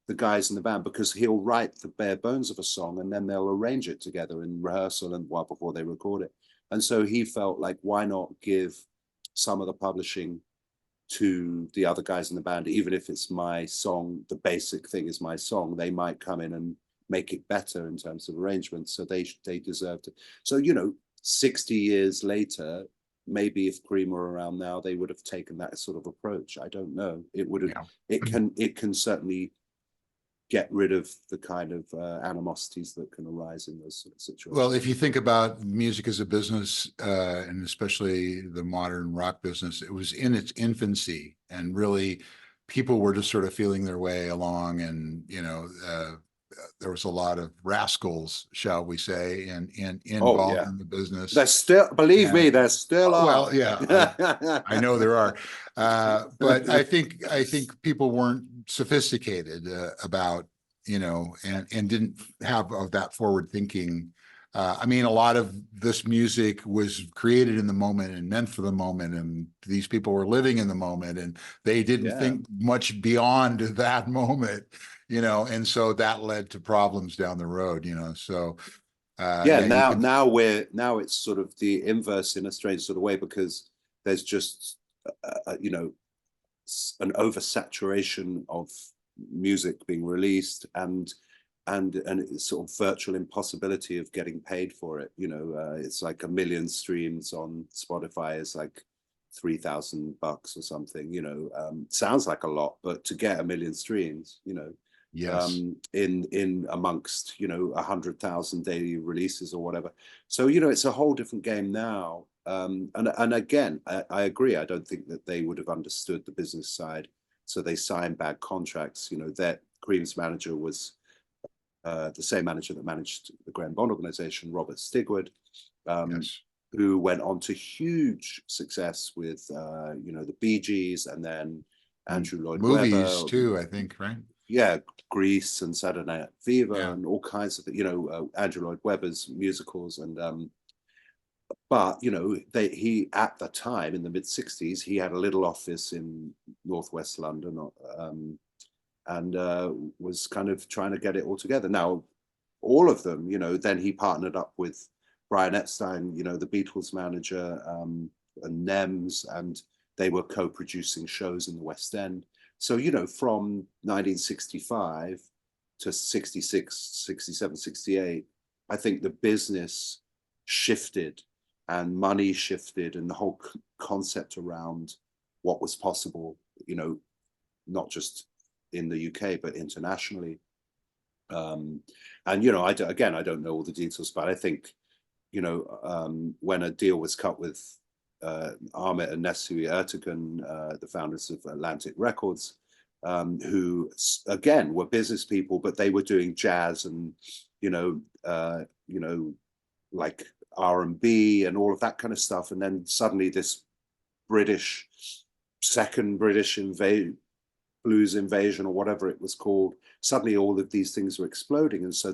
the guys in the band, because he'll write the bare bones of a song and then they'll arrange it together in rehearsal and before they record it. And so he felt like, why not give some of the publishing to the other guys in the band, even if it's my song, the basic thing is my song, they might come in and make it better in terms of arrangements. So they deserved it. So, you know, 60 years later, maybe if Cream were around now, they would have taken that sort of approach. I don't know. It would have, yeah. It can certainly get rid of the kind of animosities that can arise in those sort of situations. Well, if you think about music as a business, and especially the modern rock business, it was in its infancy, and really people were just sort of feeling their way along, and, you know, there was a lot of rascals, shall we say, and involved in the business. There's still, believe me, there still are. Well, yeah, I know there are, but I think people weren't sophisticated about, you know, and didn't have that forward thinking. I mean, a lot of this music was created in the moment and meant for the moment, and these people were living in the moment, and they didn't think much beyond that moment, you know, and so that led to problems down the road, you know. So now it's sort of the inverse in a strange sort of way, because there's just you know, an oversaturation of music being released, and it's sort of virtual impossibility of getting paid for it. You know, it's like 1 million streams on Spotify is like $3,000 or something. You know, sounds like a lot, but to get 1 million streams, you know, Yes. in amongst, you know, 100,000 daily releases or whatever. So, you know, it's a whole different game now. And again, I agree. I don't think that they would have understood the business side, so they signed bad contracts. You know, that Cream's manager was the same manager that managed the Graham Bond organization, Robert Stigwood, Yes. who went on to huge success with you know, the Bee Gees, and then Andrew Lloyd Movies Webber. too, I think, right? Yeah, Grease and Saturday Night Fever, Yeah. and all kinds of, you know, Andrew Lloyd Webber's musicals. And but you know, he at the time in the mid-60s, he had a little office in northwest London, and was kind of trying to get it all together. Now, all of them, you know, then he partnered up with Brian Epstein, you know, the Beatles manager, and Nems, and they were co-producing shows in the West End. So, you know, from 1965 to 66, 67, 68, I think the business shifted and money shifted, and the whole concept around what was possible, you know, not just in the UK, but internationally. And, you know, I don't know all the details, but I think, you know, when a deal was cut with Ahmet and Nesuhi Ertegun, the founders of Atlantic Records, who again were business people, but they were doing jazz and, you know, like R&B and all of that kind of stuff. And then suddenly this second British blues invasion or whatever it was called, suddenly all of these things were exploding. And so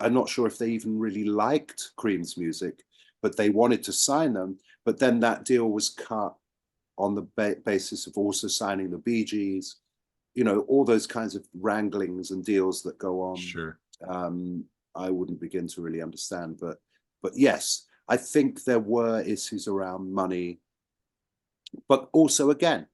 I'm not sure if they even really liked Cream's music, but they wanted to sign them. But then that deal was cut on the basis of also signing the Bee Gees, you know, all those kinds of wranglings and deals that go on. Sure. I wouldn't begin to really understand, but yes, I think there were issues around money, but also, again,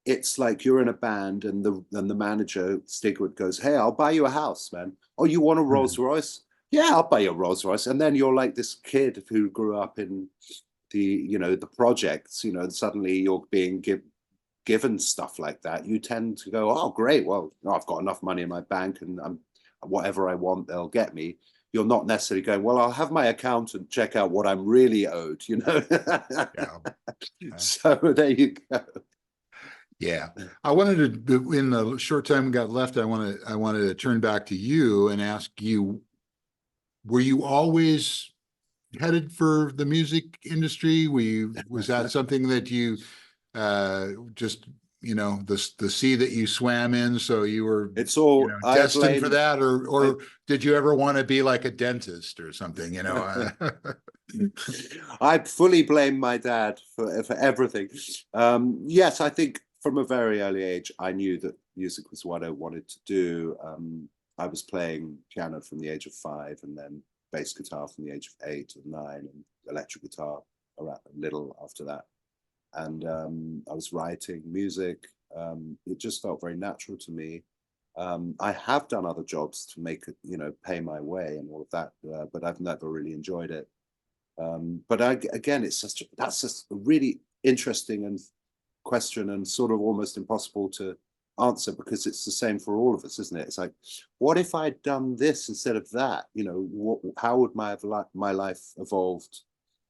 it's like you're in a band and the manager, Stigwood, goes, "Hey, I'll buy you a house, man. Oh, you want a Rolls Royce? Yeah, I'll buy you a Rolls Royce." And then you're like this kid who grew up in the, you know, the projects, you know, and suddenly you're being given stuff like that. You tend to go, "Oh, great. Well, I've got enough money in my bank, and whatever I want, they'll get me." You're not necessarily going, "Well, I'll have my accountant check out what I'm really owed," you know? Yeah. So there you go. Yeah. I wanted to, in the short time we got left, I wanted to turn back to you and ask you, were you always headed for the music industry? Was that something that you just, you know, the sea that you swam in, so you were, It's all, you know, destined for that, or I, did you ever want to be like a dentist or something, you know? I fully blame my dad for everything. Yes, I think from a very early age, I knew that music was what I wanted to do. I was playing piano from the age of 5, and then bass guitar from the age of 8 or 9, and electric guitar around a little after that. And I was writing music. It just felt very natural to me. I have done other jobs to make it, you know, pay my way and all of that, but I've never really enjoyed it. But again, that's just a really interesting and question, and sort of almost impossible to answer, because it's the same for all of us, isn't it? It's like, what if I'd done this instead of that? You know, how would my life evolved?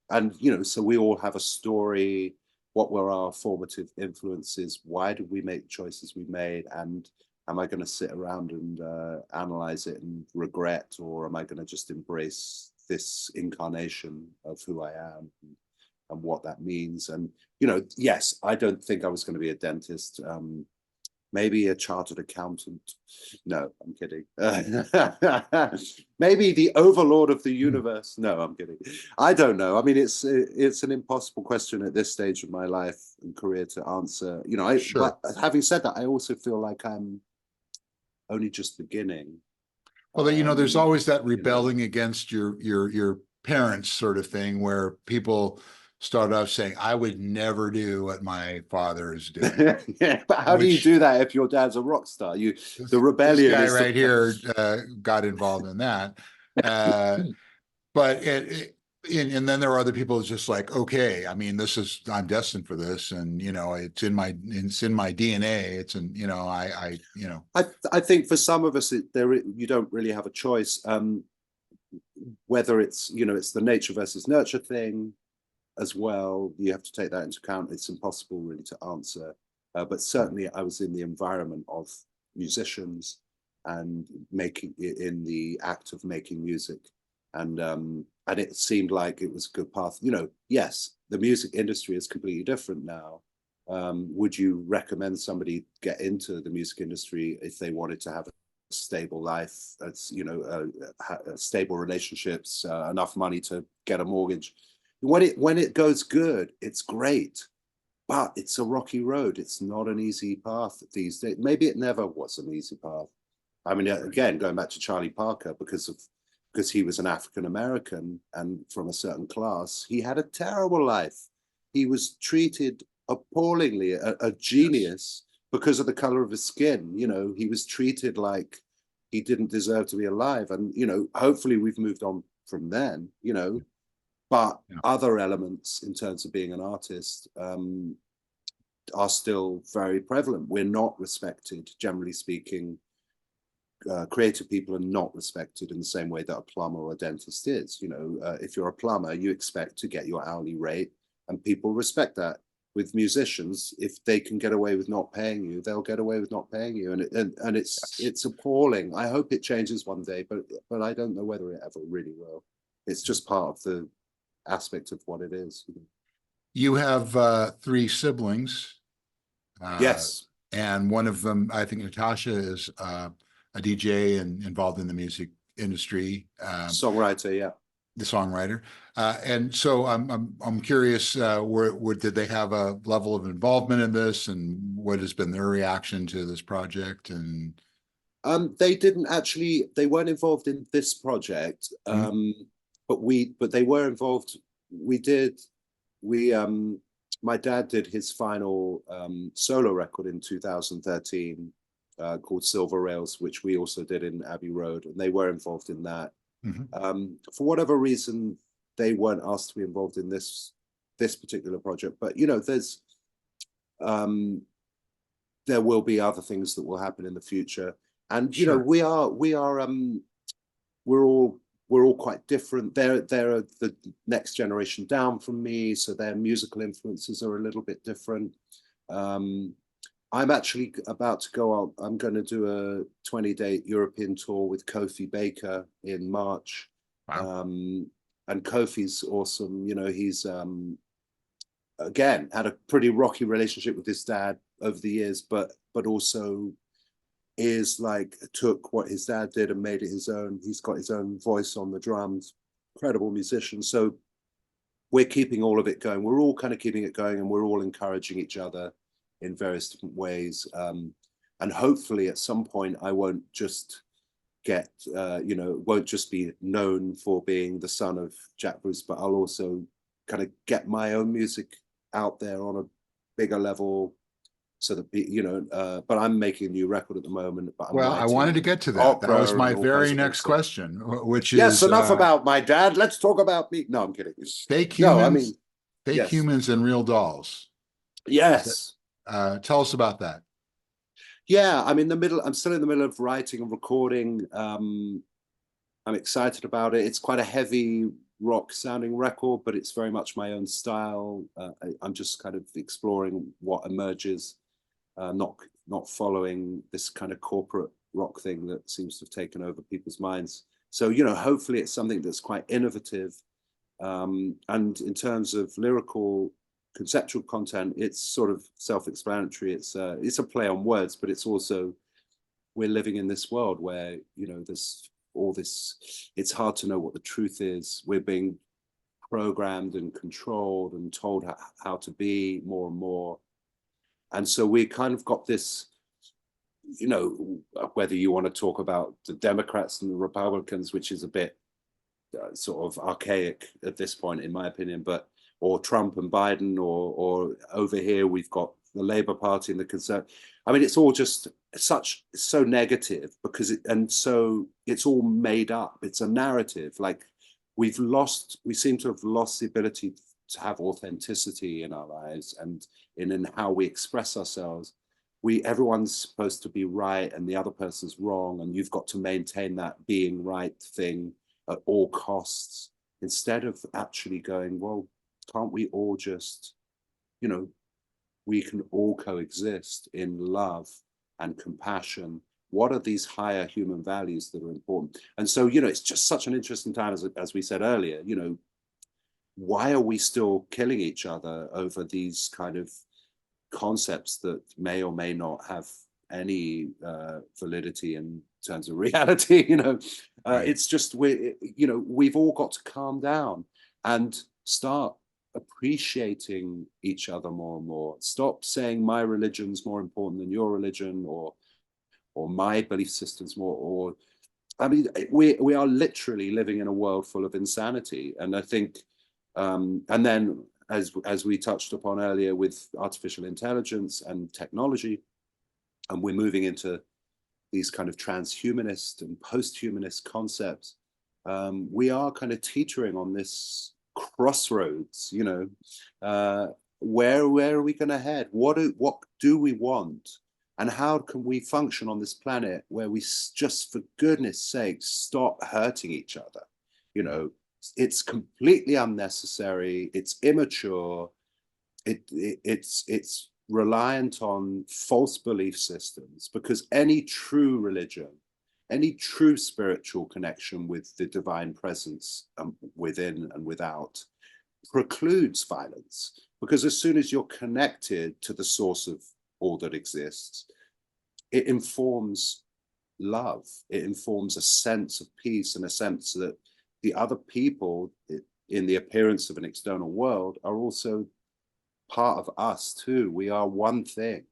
And, you know, so we all have a story. What were our formative influences? Why did we make choices we made? And am I going to sit around and analyze it and regret, or am I going to just embrace this incarnation of who I am and what that means? And, you know, yes, I don't think I was going to be a dentist. Maybe a chartered accountant. No, I'm kidding. Maybe the overlord of the universe. No, I'm kidding. I don't know. I mean, it's an impossible question at this stage of my life and career to answer. You know, Sure. but having said that, I also feel like I'm only just beginning. Well, you know, there's always that You know, rebelling against your parents sort of thing, where people started off saying, I would never do what my father is doing. Yeah, but how do you Which do that if your dad's a rock star? You, the this rebellion guy is right the here got involved in that. But and then there are other people just like, okay, I mean, I'm destined for this, and you know, it's in my DNA. It's in, you know, you know. I think for some of us, you don't really have a choice. Whether it's, you know, it's the nature versus nurture thing as well. You have to take that into account. It's impossible really to answer. But certainly I was in the environment of musicians and making in the act of making music. And it seemed like it was a good path. You know, yes, the music industry is completely different now. Would you recommend somebody get into the music industry if they wanted to have a stable life, you know, stable relationships, enough money to get a mortgage? When it goes good, it's great, but it's a rocky road. It's not an easy path these days. Maybe it never was an easy path. I mean, again, going back to Charlie Parker, because he was an African American and from a certain class, he had a terrible life. He was treated appallingly, a genius, because of the color of his skin. You know, he was treated like he didn't deserve to be alive. And, you know, hopefully we've moved on from then, you know, but other elements in terms of being an artist are still very prevalent. We're not respected, generally speaking. Creative people are not respected in the same way that a plumber or a dentist is. You know, if you're a plumber, you expect to get your hourly rate, and people respect that. With musicians, if they can get away with not paying you, they'll get away with not paying you, and it's appalling. I hope it changes one day, but I don't know whether it ever really will. It's just part of the aspect of what it is. You have 3 siblings. Yes. And one of them, I think Natasha, is a DJ and involved in the music industry. Songwriter, yeah. The songwriter. And so I'm curious, did they have a level of involvement in this, and what has been their reaction to this project? And they didn't actually, they weren't involved in this project, but they were involved. My dad did his final solo record in 2013 called Silver Rails, which we also did in Abbey Road, and they were involved in that. For whatever reason, they weren't asked to be involved in this particular project. But you know, there will be other things that will happen in the future, and you know, we're all quite different. They're the next generation down from me, so their musical influences are a little bit different. I'm actually about to go out. I'm going to do a 20-day European tour with Kofi Baker in March. wow. And Kofi's awesome. You know, he's again had a pretty rocky relationship with his dad over the years, but also is like took what his dad did and made it his own. He's got his own voice on the drums. Incredible musician. So we're keeping all of it going. We're all kind of keeping it going, and we're all encouraging each other in various different ways. And hopefully at some point I won't just get, you know, won't just be known for being the son of Jack Bruce, but I'll also kind of get my own music out there on a bigger level, so that, you know, but I'm making a new record at the moment. But I'm Well, I wanted to get to that. That was opera my and all kinds very of next things. question, which Yes, is enough about my dad. Let's talk about me. No, I'm kidding. fake No, humans, I mean, fake yes. humans and real dolls. Yes. Tell us about that. Yeah, I'm still in the middle of writing and recording. I'm excited about it. It's quite a heavy rock sounding record, but it's very much my own style. I'm just kind of exploring what emerges, not following this kind of corporate rock thing that seems to have taken over people's minds. So, you know, hopefully it's something that's quite innovative. And in terms of lyrical conceptual content, it's sort of self-explanatory. It's a play on words, but it's also, we're living in this world where, you know, there's all this, it's hard to know what the truth is. We're being programmed and controlled and told how to be more and more. And so we kind of got this, you know, whether you want to talk about the Democrats and the Republicans, which is a bit sort of archaic at this point, in my opinion, but or Trump and Biden, or over here we've got the Labour Party and the Conservative. I mean, it's all just so negative because it's all made up. It's a narrative. Like we seem to have lost the ability to have authenticity in our lives and in how we express ourselves. Everyone's supposed to be right and the other person's wrong, and you've got to maintain that being right thing at all costs, instead of actually going, well, can't we all just, we can all coexist in love and compassion. What are these higher human values that are important? And so, it's just such an interesting time, as we said earlier, why are we still killing each other over these kind of concepts that may or may not have any validity in terms of reality? Right. It's just, we've all got to calm down and start appreciating each other more and more. Stop saying my religion's more important than your religion, or my belief system's more, or I mean, we are literally living in a world full of insanity. And I think and then as we touched upon earlier with artificial intelligence and technology, and we're moving into these kind of transhumanist and post-humanist concepts, we are kind of teetering on this crossroads. Where are we going to head? What do we want, and how can we function on this planet where we just, for goodness sake, stop hurting each other? It's completely unnecessary. It's immature. It's reliant on false belief systems, because any true religion, any true spiritual connection with the divine presence within and without precludes violence. Because as soon as you're connected to the source of all that exists, it informs love. It informs a sense of peace and a sense that the other people, in the appearance of an external world, are also part of us too. We are one thing.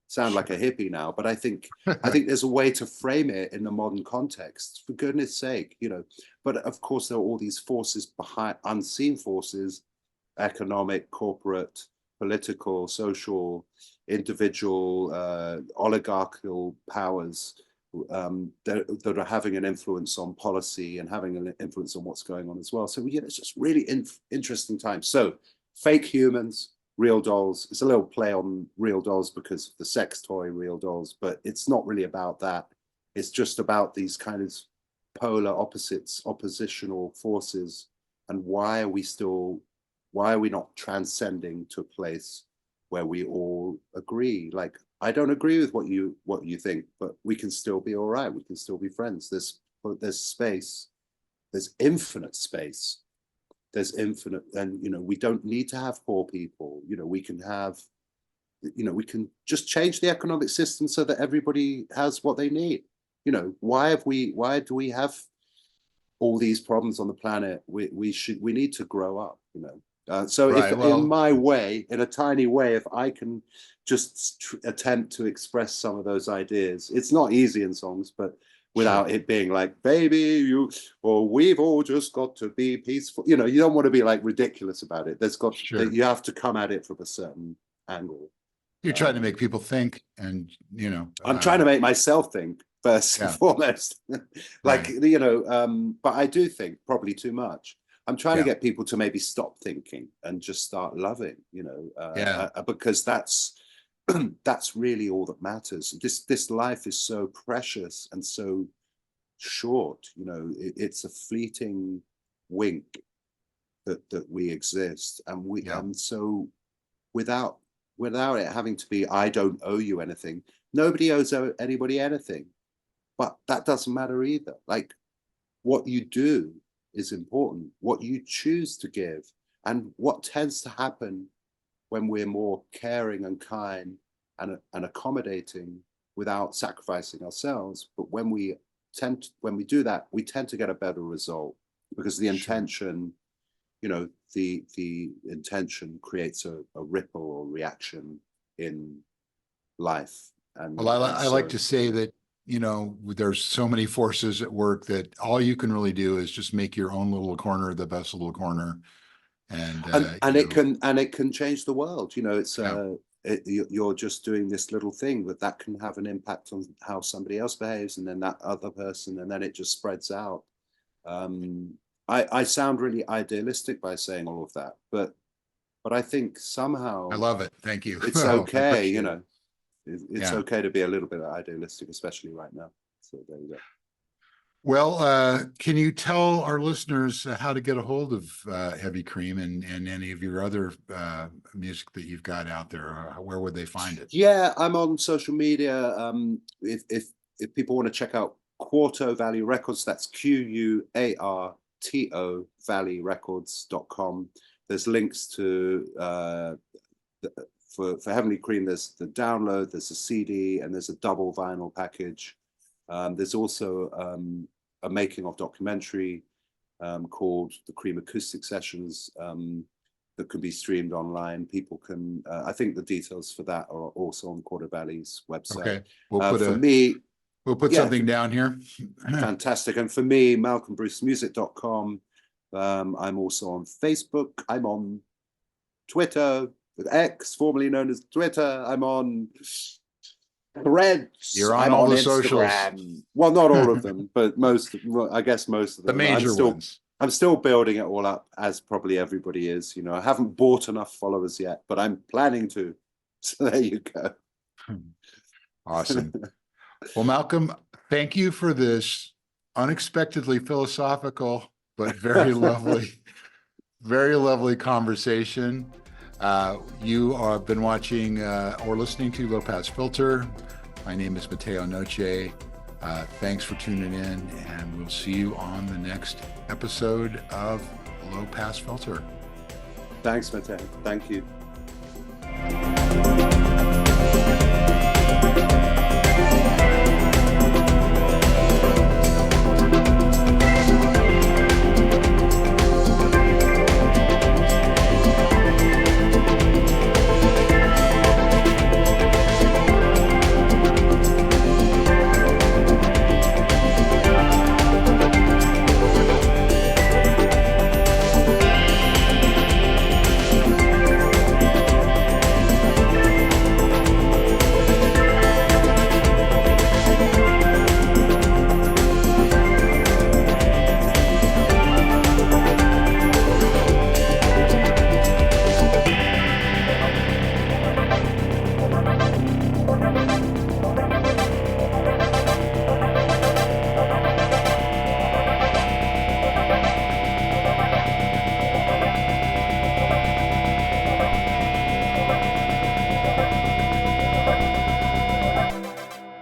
Sound like a hippie now, but I think there's a way to frame it in the modern context, for goodness sake. But of course there are all these forces behind, unseen forces, economic, corporate, political, social, individual, oligarchical powers that are having an influence on policy and having an influence on what's going on as well. So it's just really interesting times. So fake humans, real dolls. It's a little play on real dolls because of the sex toy real dolls, but it's not really about that. It's just about these kind of polar opposites, oppositional forces, and why are we not transcending to a place where we all agree? Like, I don't agree with what you think, but we can still be all right. We can still be friends. There's space. There's infinite space. There's infinite, and we don't need to have poor people. We can have, we can just change the economic system so that everybody has what they need. Why do we have all these problems on the planet? We need to grow up. So Right. if in my way, in a tiny way, if I can just attempt to express some of those ideas, it's not easy in songs, but without it being like, baby, we've all just got to be peaceful. You don't want to be like ridiculous about it. You have to come at it from a certain angle. You're trying to make people think, and I'm trying to make myself think first and foremost. But I do think probably too much. I'm trying to get people to maybe stop thinking and just start loving, because that's really all that matters. This life is so precious and so short. It's a fleeting wink that we exist, and so without it having to be, I don't owe you anything. Nobody owes anybody anything, but that doesn't matter either. Like, what you do is important, what you choose to give. And what tends to happen when we're more caring and kind and accommodating without sacrificing ourselves, but when we do that, we tend to get a better result, because the intention, the intention creates a ripple or reaction in life. And I like to say that there's so many forces at work that all you can really do is just make your own little corner the best little corner. And it can change the world. You know, it's you're just doing this little thing, but that can have an impact on how somebody else behaves, and then that other person, and then it just spreads out. I sound really idealistic by saying all of that, but I think somehow I love it. Thank you. It's okay, you know. It's okay to be a little bit idealistic, especially right now. So there you go. Well, can you tell our listeners how to get a hold of Heavy Cream and any of your other music that you've got out there? Where would they find it? Yeah, I'm on social media. If people want to check out Quarto Valley Records, that's QUARTO valleyrecords.com. There's links to for Heavenly Cream. There's the download, there's a CD, and there's a double vinyl package. There's also a making of documentary called The Cream Acoustic Sessions that can be streamed online. People can, I think the details for that are also on Quarter Valley's website. Okay, we'll put something down here. Fantastic. And for me, malcolmbrucemusic.com. I'm also on Facebook. I'm on Twitter, with X, formerly known as Twitter. I'm on Threads. You're on all the socials. Well, not all of them, but I guess most of them. The major ones. I'm still building it all up, as probably everybody is. You know, I haven't bought enough followers yet, but I'm planning to. So there you go. Awesome. Well, Malcolm, thank you for this unexpectedly philosophical but very lovely conversation. You have been watching or listening to Low Pass Filter. My name is Mateo Noche. Thanks for tuning in, and we'll see you on the next episode of Low Pass Filter. Thanks, Mateo. Thank you.